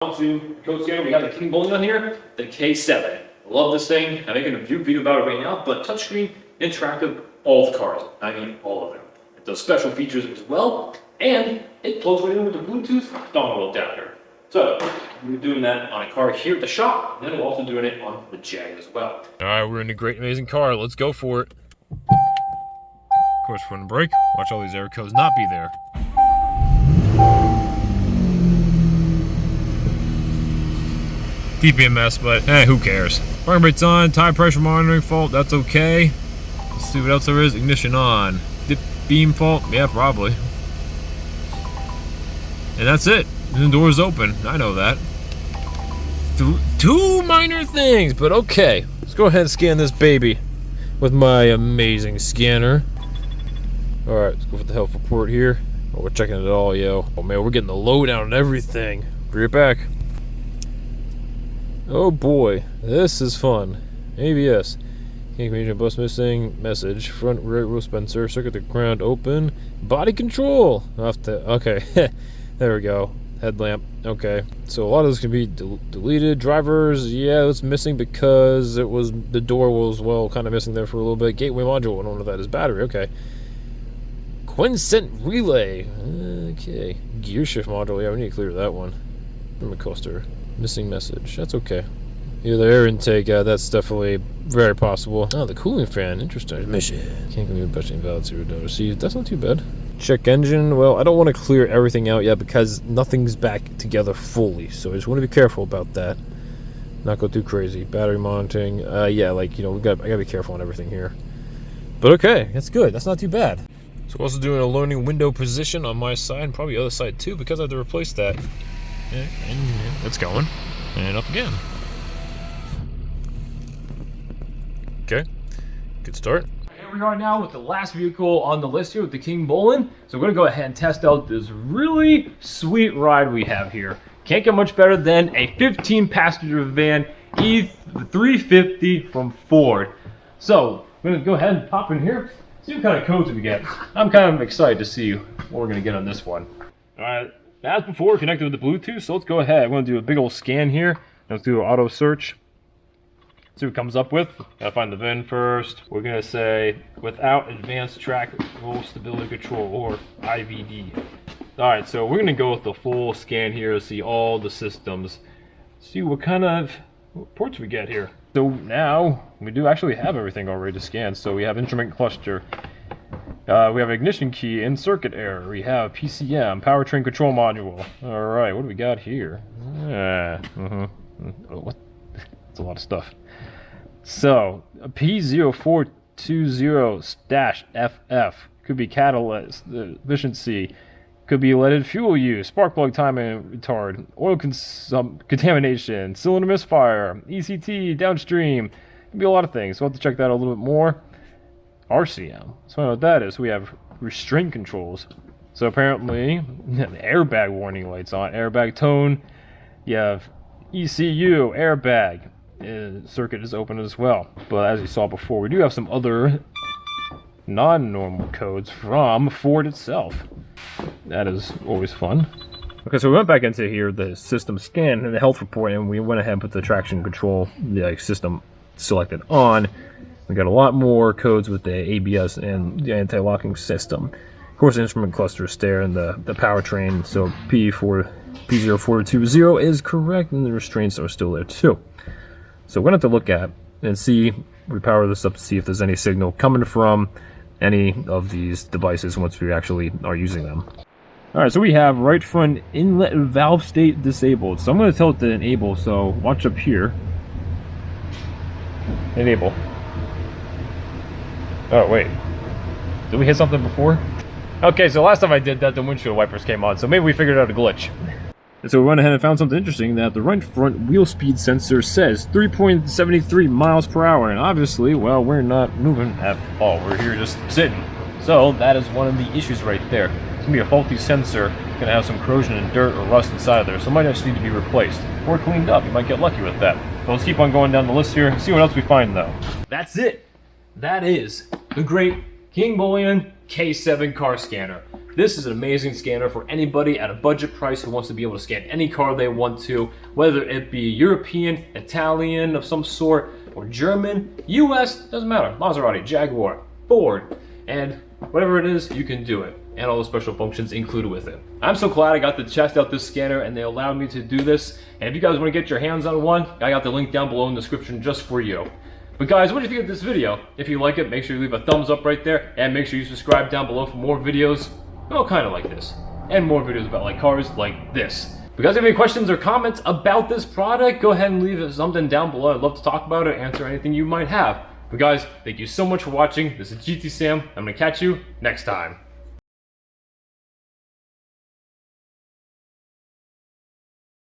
On to Code Scanner, we got the KINGBOLEN on here, the K7. Love this thing. I'm making a video about it right now, but touchscreen, interactive, all the cars. I mean, all of them. It does special features as well, and it plugs right in with the Bluetooth dongle adapter. So, we're doing that on a car here at the shop, and then we're also doing it on the Jag as well. Alright, we're in a great, amazing car. Let's go for it. Of course, front and brake. Watch all these error codes not be there. DPMS, but who cares? Parking brake's on, tire pressure monitoring fault, that's okay. Let's see what else there is. Ignition on. Dip beam fault, yeah, probably. And that's it. And the door's open, I know that. Two minor things, but okay. Let's go ahead and scan this baby with my amazing scanner. Alright, let's go for the health report here. Oh, we're checking it all, yo. Oh man, we're getting the lowdown and everything. Be right back. Oh boy, this is fun. ABS. Can't communicate bus missing. Message. Front rear wheel sensor. Circuit to ground open. Body control. Okay. There we go. Headlamp. Okay. So a lot of this can be deleted. Drivers. Yeah, it's missing because it was the door was kind of missing there for a little bit. Gateway module. I don't know what that is. Battery. Okay. Quincent relay. Okay. Gear shift module. Yeah, we need to clear that one. Remote coaster. Missing message. That's okay. Yeah, the air intake, that's definitely very possible. Oh, the cooling fan. Interesting. Mission. Can't commute bushing valve 0 to receive. That's not too bad. Check engine. Well, I don't want to clear everything out yet because nothing's back together fully. So I just want to be careful about that. Not go too crazy. Battery monitoring. Yeah, like, you know, I gotta be careful on everything here. But okay, that's good. That's not too bad. So we're also doing a learning window position on my side and probably the other side too because I have to replace that. And it's going. And up again. Okay. Good start. Here we are now with the last vehicle on the list here with the KINGBOLEN. So we're going to go ahead and test out this really sweet ride we have here. Can't get much better than a 15-passenger van E350 from Ford. So we're going to go ahead and pop in here, see what kind of codes we get. I'm kind of excited to see what we're going to get on this one. Alright. As before, connected with the Bluetooth, so let's go ahead. I'm going to do a big old scan here. Let's do an auto search. See what it comes up with. Gotta find the VIN first. We're going to say, without advanced track roll stability control, or IVD. Alright, so we're going to go with the full scan here to see all the systems. See what kind of ports we get here. So now, we do actually have everything already to scan. So we have instrument cluster. We have ignition key and circuit error. We have PCM, powertrain control module. Alright, what do we got here? Oh, what? That's a lot of stuff. So, a P0420-FF. Could be catalyst efficiency. Could be leaded fuel use, spark plug timing retard, oil contamination, cylinder misfire, ECT, downstream. Could be a lot of things. So we'll have to check that a little bit more. RCM. So I know what that is. We have restraint controls. So apparently, the airbag warning lights on. Airbag tone. You have ECU, airbag. Circuit is open as well. But as you saw before, we do have some other non-normal codes from Ford itself. That is always fun. Okay, so we went back into here, the system scan and the health report, and we went ahead and put the traction control system selected on. We got a lot more codes with the ABS and the anti-locking system. Of course, the instrument cluster is there and the powertrain, so P0420 is correct, and the restraints are still there too. So we're going to have to look at and see, we power this up to see if there's any signal coming from any of these devices once we actually are using them. Alright, so we have right front inlet valve state disabled. So I'm going to tell it to enable, so watch up here. Enable. Oh, wait. Did we hit something before? Okay, so last time I did that, the windshield wipers came on, so maybe we figured out a glitch. And so we went ahead and found something interesting, that the right front wheel speed sensor says 3.73 miles per hour, and obviously, well, we're not moving at all. We're here just sitting. So that is one of the issues right there. It's going to be a faulty sensor, going to have some corrosion and dirt or rust inside of there, so it might actually need to be replaced. Or cleaned up. You might get lucky with that. So let's keep on going down the list here, see what else we find though. That's it! That is the great KINGBOLEN K7 car scanner. This is an amazing scanner for anybody at a budget price who wants to be able to scan any car they want to, whether it be European, Italian of some sort, or German, US, doesn't matter. Maserati, Jaguar, Ford, and whatever it is, you can do it. And all the special functions included with it. I'm so glad I got to test out this scanner and they allowed me to do this. And if you guys want to get your hands on one, I got the link down below in the description just for you. But guys, what do you think of this video? If you like it, make sure you leave a thumbs up right there, and make sure you subscribe down below for more videos, well, kind of like this, and more videos about like cars like this. If you guys have any questions or comments about this product, go ahead and leave something down below. I'd love to talk about it, answer anything you might have. But guys, thank you so much for watching. This is GTSam. I'm gonna catch you next time.